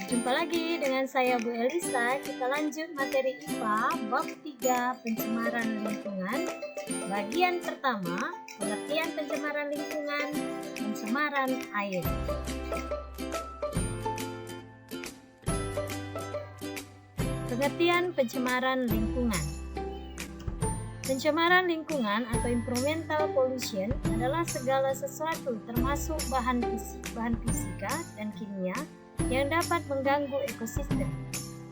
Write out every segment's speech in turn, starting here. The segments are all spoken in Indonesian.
Jumpa lagi dengan saya Bu Elisa. Kita lanjut materi IPA bab 3 pencemaran lingkungan. Bagian pertama, pengertian pencemaran lingkungan, pencemaran air. Pengertian pencemaran lingkungan. Pencemaran lingkungan atau environmental pollution adalah segala sesuatu termasuk bahan fisika dan kimia yang dapat mengganggu ekosistem.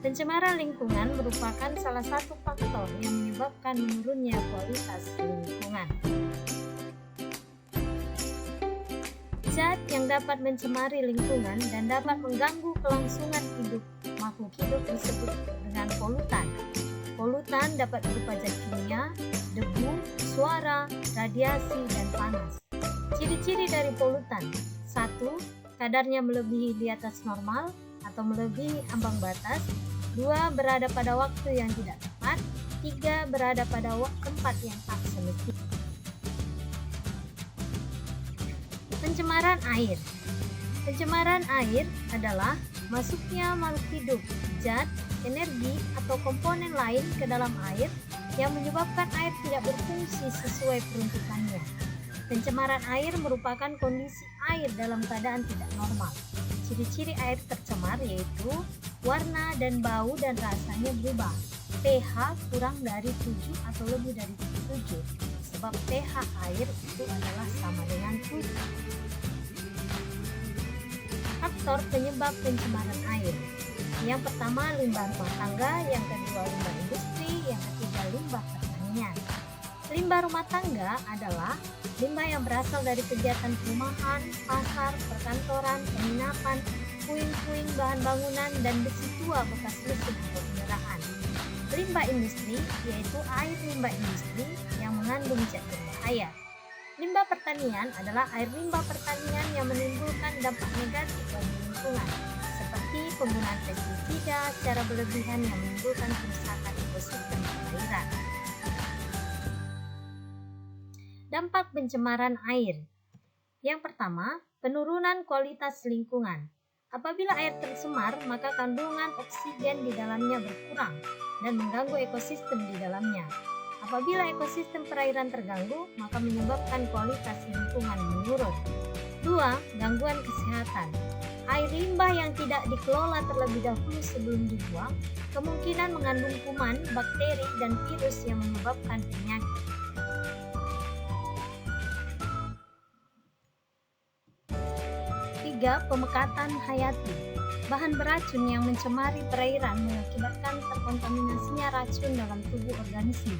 Pencemaran lingkungan merupakan salah satu faktor yang menyebabkan menurunnya kualitas lingkungan. Zat yang dapat mencemari lingkungan dan dapat mengganggu kelangsungan hidup makhluk hidup disebut dengan polutan. Polutan dapat berupa zat kimia, debu, suara, radiasi, dan panas. Ciri-ciri dari polutan: 1. Kadarnya melebihi di atas normal atau melebihi ambang batas. 2. Berada pada waktu yang tidak tepat. 3. Berada pada tempat yang tak semestinya. Pencemaran air. Pencemaran air adalah masuknya makhluk hidup, zat, energi, atau komponen lain ke dalam air yang menyebabkan air tidak berfungsi sesuai peruntukannya. Pencemaran air merupakan kondisi air dalam keadaan tidak normal. Ciri-ciri air tercemar yaitu warna dan bau dan rasanya berubah. pH kurang dari 7 atau lebih dari 7, sebab pH air itu adalah sama dengan 7. Faktor penyebab pencemaran air. Yang pertama, limbah rumah tangga, yang kedua limbah industri, yang ketiga limbah pertanian. Limbah rumah tangga adalah limbah yang berasal dari kegiatan perumahan, pasar, perkantoran, penginapan, puing-puing bahan bangunan, dan besi tua bekas mesin atau kendaraan. Limbah industri yaitu air limbah industri yang mengandung zat berbahaya. Limbah pertanian adalah air limbah pertanian yang menimbulkan dampak negatif bagi lingkungan, seperti penggunaan pestisida secara berlebihan yang menimbulkan kerusakan ekosistem perairan. Dampak pencemaran air. Yang pertama, penurunan kualitas lingkungan. Apabila air tercemar, maka kandungan oksigen di dalamnya berkurang dan mengganggu ekosistem di dalamnya. Apabila ekosistem perairan terganggu, maka menyebabkan kualitas lingkungan menurun. 2. Gangguan kesehatan. Air limbah yang tidak dikelola terlebih dahulu sebelum dibuang kemungkinan mengandung kuman, bakteri, dan virus yang menyebabkan penyakit. 3. Pemekatan hayati. Bahan beracun yang mencemari perairan mengakibatkan terkontaminasinya racun dalam tubuh organisme.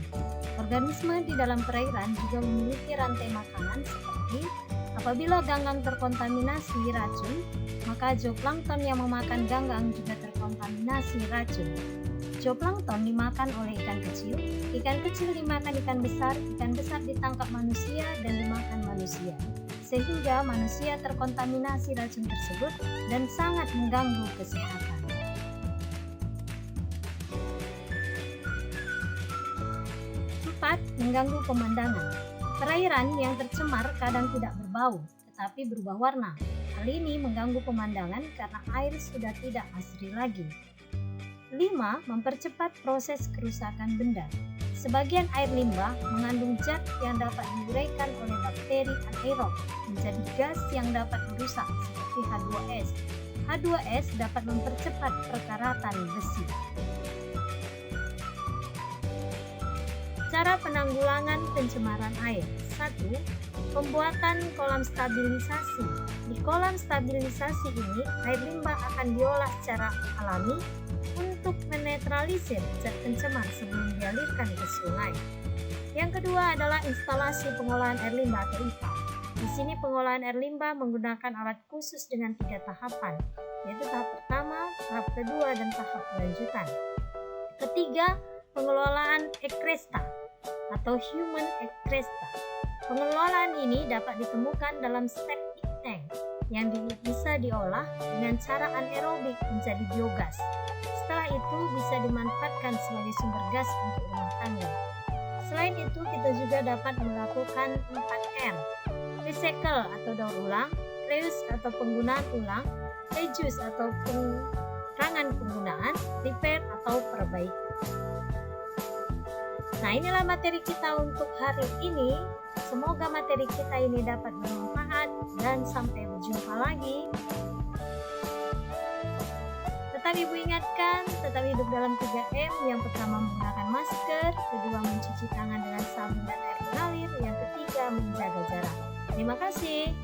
Organisme di dalam perairan juga memiliki rantai makanan seperti apabila ganggang terkontaminasi racun, maka zooplankton yang memakan ganggang juga terkontaminasi racun. Zooplankton dimakan oleh ikan kecil dimakan ikan besar ditangkap manusia dan dimakan manusia, sehingga manusia terkontaminasi racun tersebut dan sangat mengganggu kesehatan. 4. Mengganggu pemandangan. Perairan yang tercemar kadang tidak berbau, tetapi berubah warna. Hal ini mengganggu pemandangan karena air sudah tidak asri lagi. 5. Mempercepat proses kerusakan benda. Sebagian air limbah mengandung zat yang dapat diuraikan oleh bakteri anaerob menjadi gas yang dapat merusak seperti H2S. H2S dapat mempercepat perkaratan besi. Cara penanggulangan pencemaran air. 1. Pembuatan kolam stabilisasi. Di kolam stabilisasi ini, air limbah akan diolah secara alami untuk menetralisir zat pencemar sebelum dialirkan ke sungai. Yang kedua adalah instalasi pengolahan air limbah atau IPA. Di sini pengolahan air limbah menggunakan alat khusus dengan 3 tahapan, yaitu tahap pertama, tahap kedua, dan tahap lanjutan. Ketiga, pengelolaan ekresta atau human ekresta. Pengelolaan ini dapat ditemukan dalam septic tank yang bisa diolah dengan cara anaerobik menjadi biogas. Setelah itu bisa dimanfaatkan sebagai sumber gas untuk rumah tangga. Selain itu, kita juga dapat melakukan 4M, recycle atau daur ulang, reuse atau penggunaan ulang, reduce atau kekurangan penggunaan, repair atau perbaiki. Nah, inilah materi kita untuk hari ini. Semoga materi kita ini dapat bermanfaat dan sampai berjumpa lagi. Tetap Ibu ingatkan, tetap hidup dalam 3M. Yang pertama menggunakan masker, kedua mencuci tangan dengan sabun dan air mengalir, yang ketiga menjaga jarak. Terima kasih.